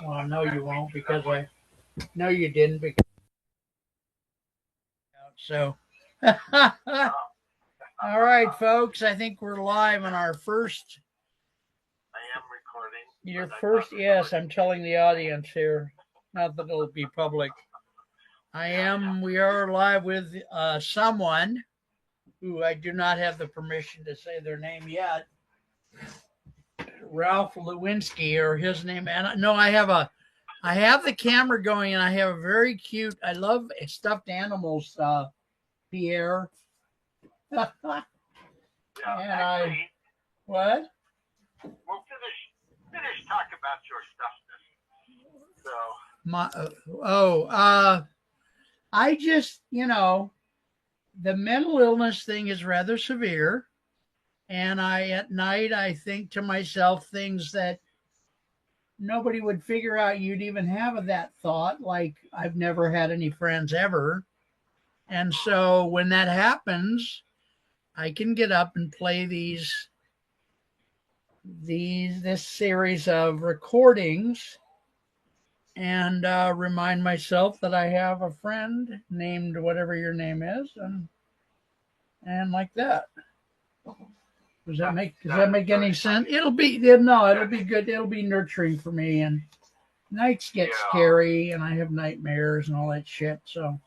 Well, no, you won't because I know you didn't. Because so, all right, folks. I think we're live on our first. I am recording. Your first, yes. I'm telling the audience here, not that it'll be public. I am. We are live with someone who I do not have the permission to say their name yet. Ralph Lewinsky, or his name, and no, I have the camera going, and I have a very cute. I love stuffed animals, Pierre. Yeah, and actually, what? We'll finish talking about your stuffness. So I just, the mental illness thing is rather severe. And at night, I think to myself things that nobody would figure out you'd even have that thought. Like, I've never had any friends ever. And so when that happens, I can get up and play this series of recordings and remind myself that I have a friend named whatever your name is, and like that. Does that make any sense? It'll be good. It'll be nurturing for me. And nights get scary, and I have nightmares and all that shit. So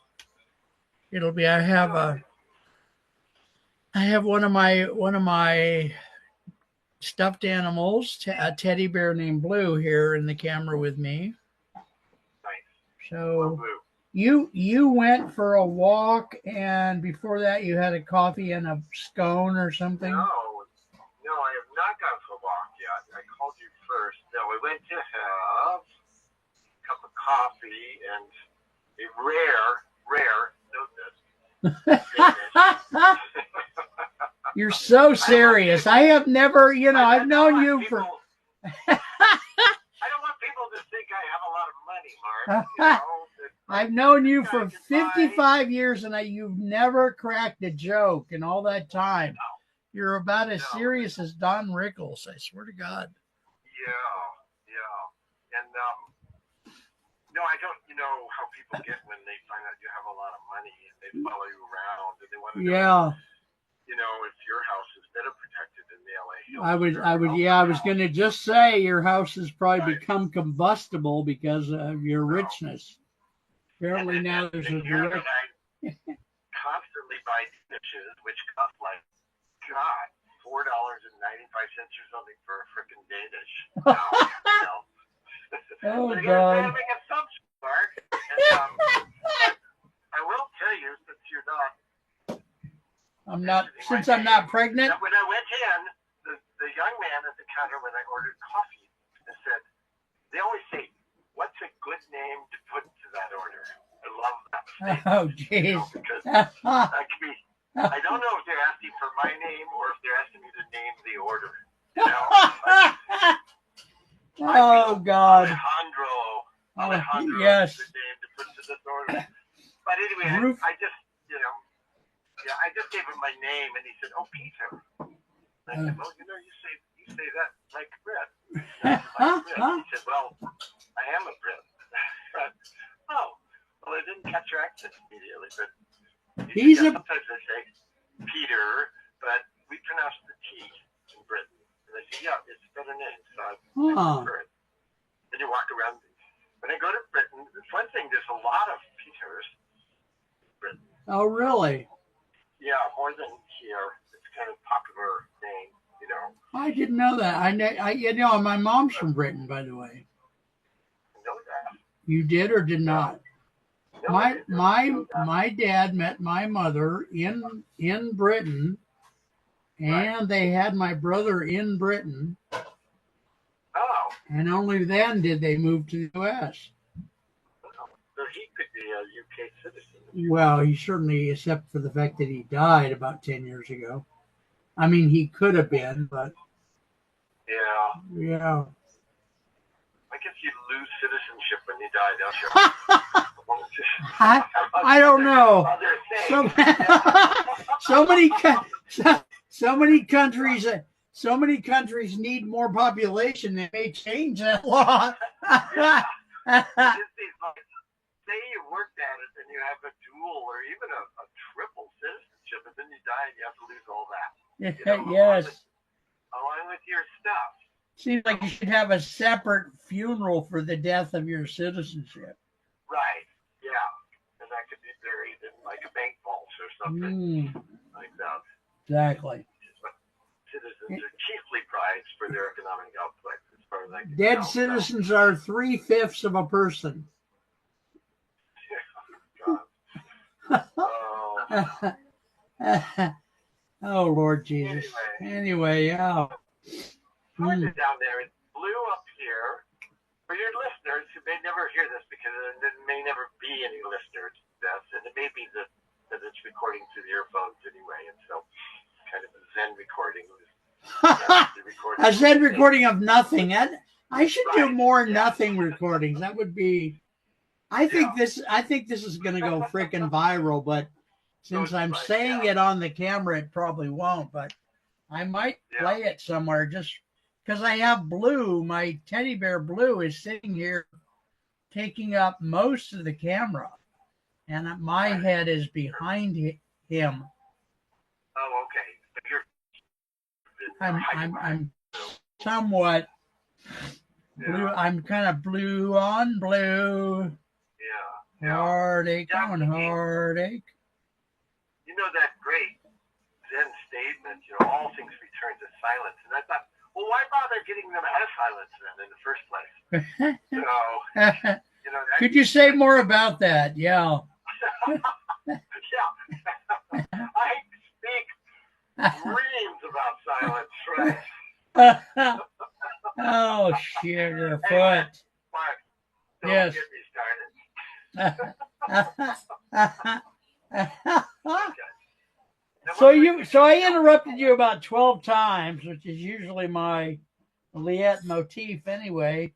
it'll be. I have one of my stuffed animals, a teddy bear named Blue, here in the camera with me. Nice. So you went for a walk, and before that you had a coffee and a scone or something. No, I have not gone for a walk yet. I called you first. No, we went to have a cup of coffee and a rare, note this. You're so serious. I have never, I've known you for. I don't want people to think I have a lot of money, Mark. I've known you for 55 years, and you've never cracked a joke in all that time. No. You're about as serious as Don Rickles, I swear to God. Yeah. And, no, I don't, how people get when they find out you have a lot of money and they follow you around and they want to know, if your house is better protected in the LA Hills. I was going to just say your house has probably become combustible because of your richness. Apparently now there's a direct. I constantly buy dishes, which cost like, God, $4.95 or something for a frickin' Danish. Oh, but God. Make assumptions, Mark. And, I will tell you, since you're not. I'm not pregnant. When I went in, the young man at the counter when I ordered coffee said, they always say, what's a good name to put to that order? I love that statement. Oh, jeez. Because that could be, I don't know if they're asking for my name or if they're asking me to name the order. Oh, God. Alejandro yes. is the name to put to this order. But anyway, I just, I just gave him my name, and he said, "Oh, Peter." And I said, "Well, you say that like Brit." He said, "Well, I am a Brit." Oh, well, I didn't catch your accent immediately, but sometimes they say Peter, but we pronounce the T in Britain. And they say, "Yeah, it's a better name, so I prefer it." Then you walk around. When I go to Britain, it's one thing. There's a lot of Peters in Britain. Oh, really? Yeah, more than here. It's kind of popular name, I didn't know that. My mom's from Britain, by the way. I know that. You did or did not? No, my dad met my mother in Britain, and they had my brother in Britain. Oh. And only then did they move to the U.S. So he could be a UK citizen. Well, he certainly, except for the fact that he died about 10 years ago. I mean, he could have been, but. Yeah. I guess you lose citizenship when you die, don't you? I don't know. So many countries so many countries need more population, they may change that law. Yeah. Say you worked at it and you have a dual or even a triple citizenship, and then you die and you have to lose all that. Yes. Along with your stuff. Seems like you should have a separate funeral for the death of your citizenship. Right. Yeah. And that could be buried in like a bank vault or something like that. Exactly. Citizens are chiefly prized for their economic output, as far as I can Dead tell. citizens are 3/5 of a person. Oh, Lord Jesus. Anyway, yeah. Down there, it blew up here. For your listeners who may never hear this, because there may never be any listeners to this, and it may be that it's recording through the earphones anyway, and so kind of a Zen recording. A Zen recording of nothing. I should do more nothing recordings. That would be. I think this is going to go freaking viral, but since I'm saying it on the camera, it probably won't. But I might play it somewhere just because I have Blue. My teddy bear Blue is sitting here taking up most of the camera, and my head is behind him. Oh, okay. I'm somewhat blue. I'm kind of blue on blue. Yeah. Heartache on heartache. You know that great Zen statement, all things return to silence. And I thought, well, why bother getting them out of silence then in the first place? So, could you say more about that? Yeah. Yeah. I speak dreams about silence, right? Oh, Sugarfoot. Anyway, Mark, don't yes. get me started. So I interrupted you about 12 times, which is usually my Liet motif anyway.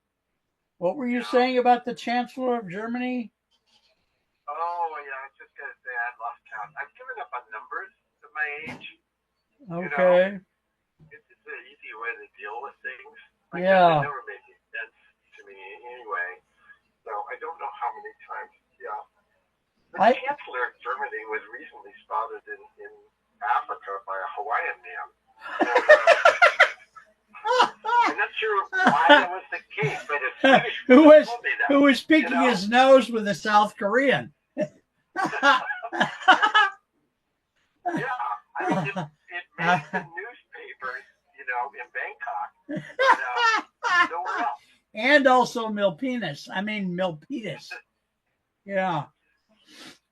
What were you saying about the Chancellor of Germany? Oh, yeah, I was just going to say I lost count. I've given up on numbers at my age. Okay. It's an easy way to deal with things. It never made any sense to me anyway. So I don't know how many times. Yeah. The Chancellor of Germany was recently spotted in Africa by a Hawaiian man. I'm not sure why that was the case, but it's who was picking his nose with a South Korean. Yeah, I mean, it made the newspapers, in Bangkok, nowhere else. And also Milpitas. Yeah.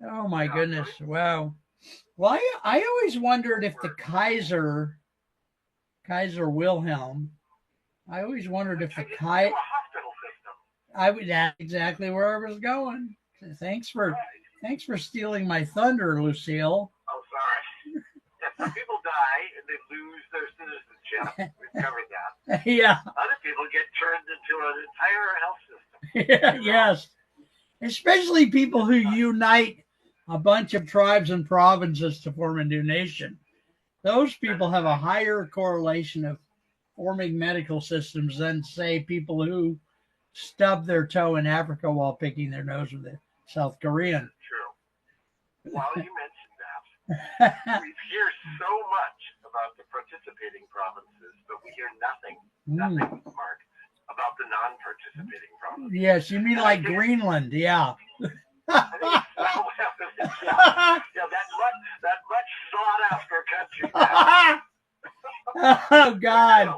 Oh my goodness! Wow. Well, I always wondered if the Kaiser Wilhelm. I always wondered if the Kaiser. That's exactly where I was going. Thanks for stealing my thunder, Lucille. Oh, sorry. Yeah, some people die and they lose their citizenship. We've covered that. Yeah. Other people get turned into an entire health system. Yes. Especially people who unite a bunch of tribes and provinces to form a new nation. Those people have a higher correlation of forming medical systems than, say, people who stub their toe in Africa while picking their nose with a South Korean. True. While you mentioned that, we hear so much about the participating provinces, but we hear nothing, Mark, about the non-participating provinces. Yes, you mean like Greenland, yeah. I think that much sought after country. Oh God.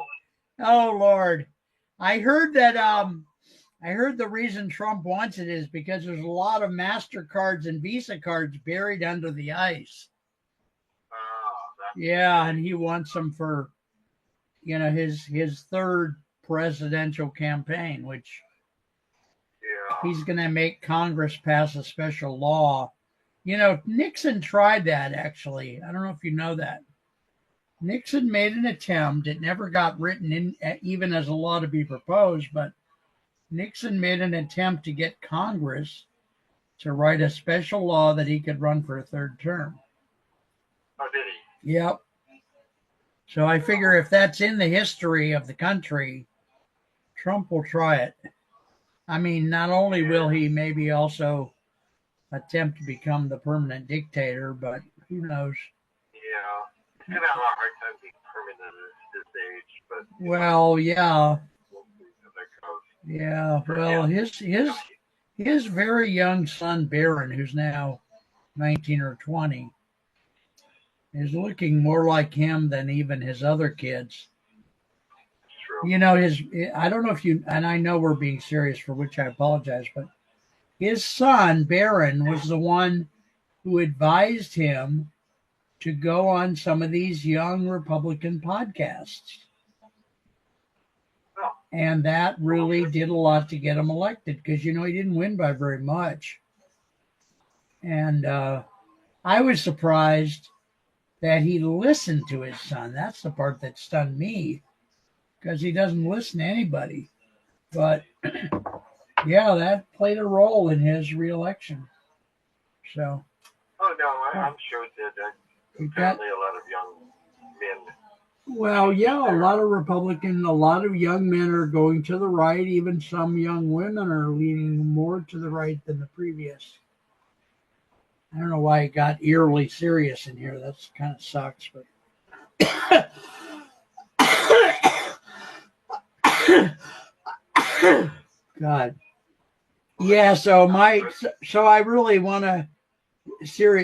Oh Lord. I heard the reason Trump wants it is because there's a lot of MasterCards and Visa cards buried under the ice. Yeah, and he wants them for his third presidential campaign, which he's going to make Congress pass a special law. Nixon tried that, actually. I don't know if you know that. Nixon made an attempt. It never got written in, even as a law to be proposed, but Nixon made an attempt to get Congress to write a special law that he could run for a third term. Oh, did he? Yep. So I figure if that's in the history of the country, Trump will try it. I mean, not only will he maybe also attempt to become the permanent dictator, but who knows? Yeah. He's going to have a hard time being permanent at this age, but. Well, yeah. We'll see how that goes. Yeah. For Well, him, his very young son, Barron, who's now 19 or 20, is looking more like him than even his other kids. True. You know, I don't know if you, and I know we're being serious, for which I apologize, but his son, Barron, was the one who advised him to go on some of these young Republican podcasts. Oh. And that really did a lot to get him elected because, you know, he didn't win by very much. And I was surprised that he listened to his son. That's the part that stunned me because he doesn't listen to anybody. But yeah, that played a role in his reelection. So. Oh no, I'm sure it did. Apparently, a lot of young men. Well, yeah, a lot of young men are going to the right. Even some young women are leaning more to the right than the previous. I don't know why it got eerily serious in here. That's kind of sucks, but. God. Yeah, so I really want to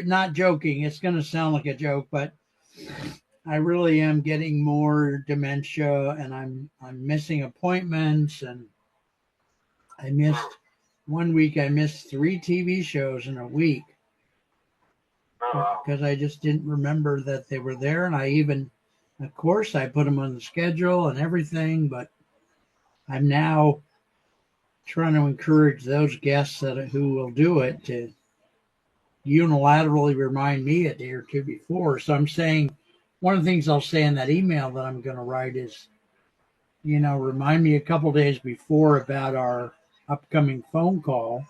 not joking. It's going to sound like a joke, but I really am getting more dementia, and I'm missing appointments, and I missed 1 week. I missed 3 TV shows in a week because I just didn't remember that they were there, and of course, I put them on the schedule and everything, but I'm now trying to encourage those guests who will do it to unilaterally remind me a day or two before. So I'm saying one of the things I'll say in that email that I'm going to write is, you know, remind me a couple days before about our upcoming phone call,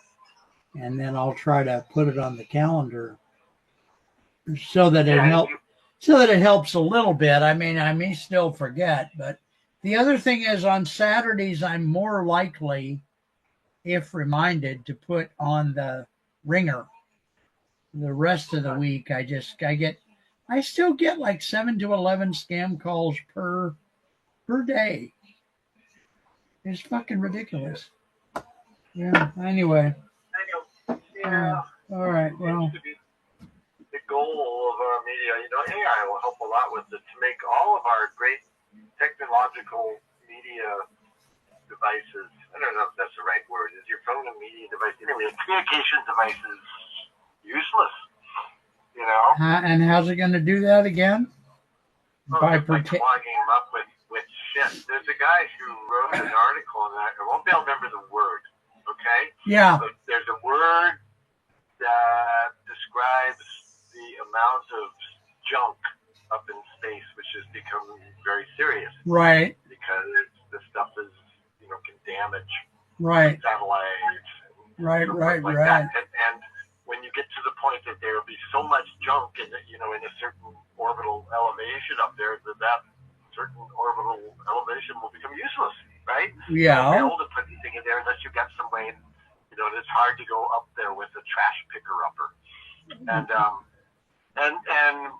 and then I'll try to put it on the calendar so that it helps a little bit. I mean, I may still forget, but the other thing is on Saturdays I'm more likely, if reminded, to put on the ringer. The rest of the week, I still get like 7 to 11 scam calls per day. It's fucking ridiculous. Yeah. Anyway. Yeah. All right. Well. The goal of our media, you know, AI will help a lot with it to make all of our great technological media devices. I don't know if that's the right word. Is your phone a media device? Anyway, communication devices useless. You know. And how's it going to do that again? By clogging them up with shit. There's a guy who wrote an article, and I won't be able to remember the word. Okay. Yeah. But there's a word that describes the amount of junk up in space, which has become very serious. Right. Because the stuff is, you know, can damage satellites. Right. That. And when you get to the point that there will be so much junk in a certain orbital elevation up there, that certain orbital elevation will become useless, right? Yeah. You won't be able to put anything in there unless you got some way. You know, it's hard to go up there with a trash picker upper.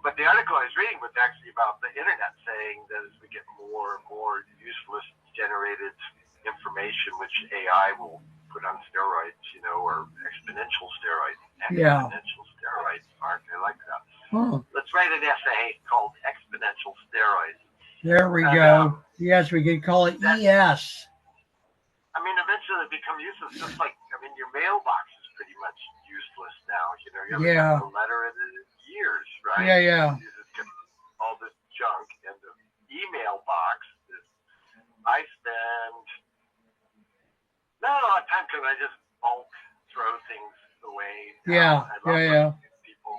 But the article I was reading was actually about the internet, saying that as we get more and more useless generated information, which AI will put on steroids, you know, or exponential steroids. Exponential steroids, aren't they like that? Let's write an essay called Exponential Steroids. There we go. Yes, we could call it ES. I mean, eventually it become useless. Just like, I mean, your mailbox is pretty much useless now. You know, you haven't gotten a letter in years, right? Yeah. You just get all this junk, and the email box is. I spend not a lot of time because I just bulk throw things away. Yeah. People,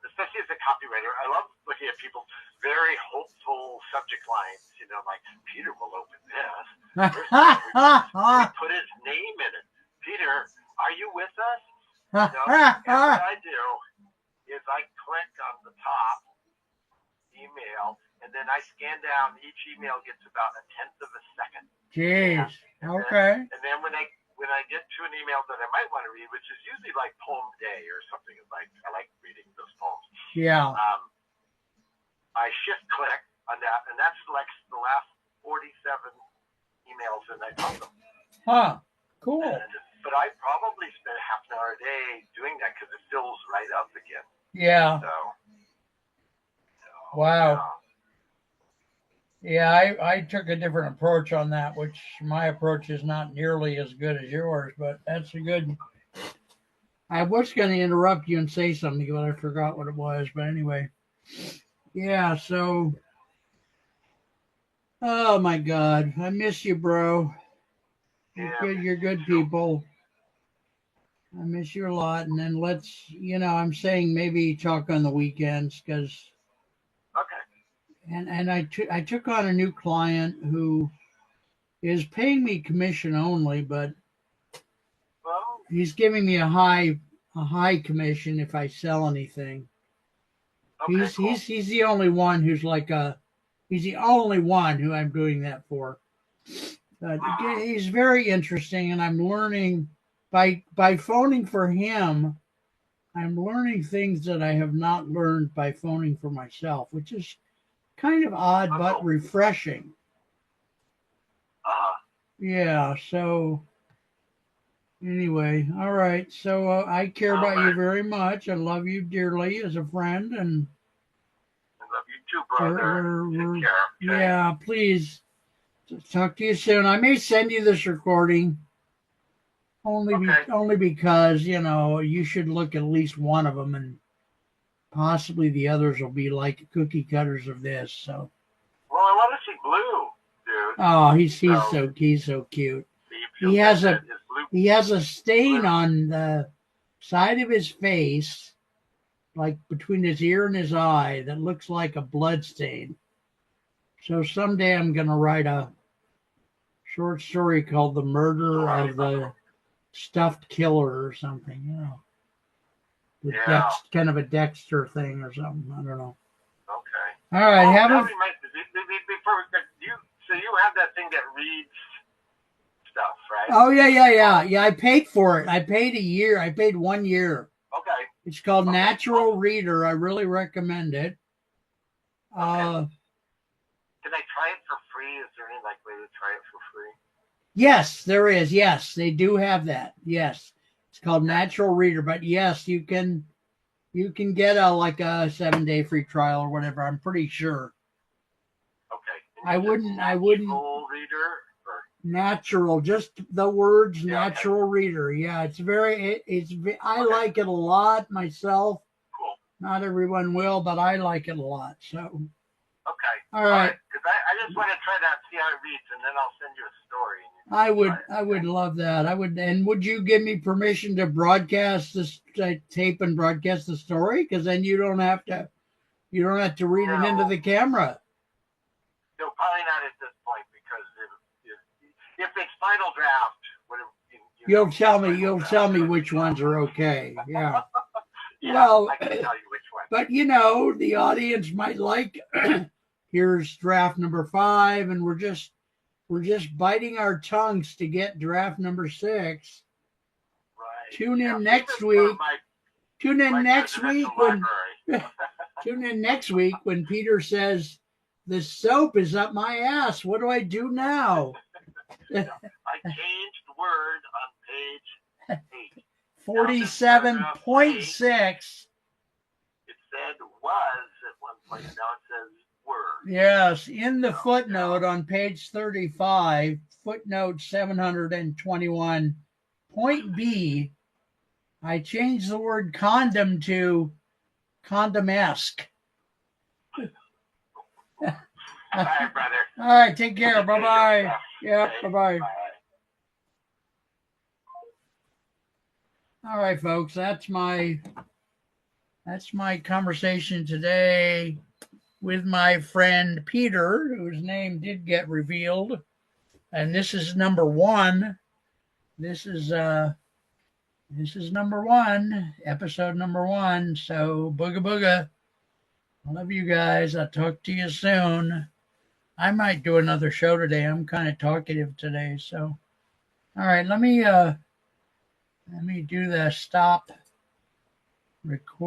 especially as a copywriter, I love looking at people's very hopeful subject lines. You know, like Peter will open this. We put his name in it. Peter, are you with us? And what I do is I click on the top email, and and then I scan down. Each email gets about a tenth of a second. Jeez. Okay. And then when I get to an email that I might want to read, which is usually like Poem Day or something, like I like reading those poems. Yeah. I shift click on that, and that selects the last 47 emails, and I put them. Huh. Cool. But I probably spend half an hour a day doing that because it fills right up again. Yeah. So wow. Yeah, I took a different approach on that, which my approach is not nearly as good as yours, but that's a good. I was going to interrupt you and say something, but I forgot what it was. But anyway, yeah, so. Oh my God, I miss you, bro. You're good people. I miss you a lot. And then let's, I'm saying maybe talk on the weekends because. Okay. And I took on a new client who is paying me commission only, but he's giving me a high commission if I sell anything. Okay, he's the only one who's he's the only one who I'm doing that for. But he's very interesting, and I'm learning by phoning for him. I'm learning things that I have not learned by phoning for myself, which is kind of odd but refreshing. Yeah, so anyway, all right. So I care about you very much. I love you dearly as a friend, and I love you too, brother. Take care. Okay? Yeah, please talk to you soon. I may send you this recording only because you should look at least one of them, and possibly the others will be like cookie cutters of this. So. Well, I want to see Blue, dude. Oh, he's so cute. He has a stain on the side of his face, like between his ear and his eye, that looks like a blood stain. So someday I'm gonna write a short story called "The Murder of the Stuffed Killer" or something. Kind of a Dexter thing or something. I don't know. Okay. All right. So you have that thing that reads stuff, right? Oh yeah. I paid for it. I paid a year. I paid 1 year. Okay. It's called Natural Reader. I really recommend it. Okay. Can I try it for free? Is there any way to try it for free? Yes, there is. Yes, they do have that. Yes, it's called Natural Reader. But yes, you can get a 7-day free trial or whatever. I'm pretty sure. Okay. I wouldn't. Reader. Natural, just the words. Natural Reader. Yeah, it's I like it a lot myself. Cool. Not everyone will, but I like it a lot. So. Okay. All right. Because I just want to try that, see how it reads, and then I'll send you a story. I would love that. And would you give me permission to broadcast this tape and broadcast the story? Because then you don't have to read it into the camera. No, probably not at this point, because if it's final draft, you'll tell me which ones are okay. Yeah. Yeah, well, I can tell you which one. But the audience might like. Here's draft number 5, and we're just biting our tongues to get draft number 6. Right. Tune in next week. Tune in next week when Peter says the soap is up my ass. What do I do now? I changed the word on page 8. 47.6. It said was at one point. Now it says were. Yes, in the footnote on page 35, footnote 721, point B, I changed the word condom to condom-esque. All right, brother. All right, take care. Bye-bye. Yeah, bye-bye. All right, folks, that's my conversation today with my friend Peter, whose name did get revealed. And this is number 1. This is number 1, episode number 1. So booga booga. I love you guys. I'll talk to you soon. I might do another show today. I'm kind of talkative today, so all right, let me do the stop record.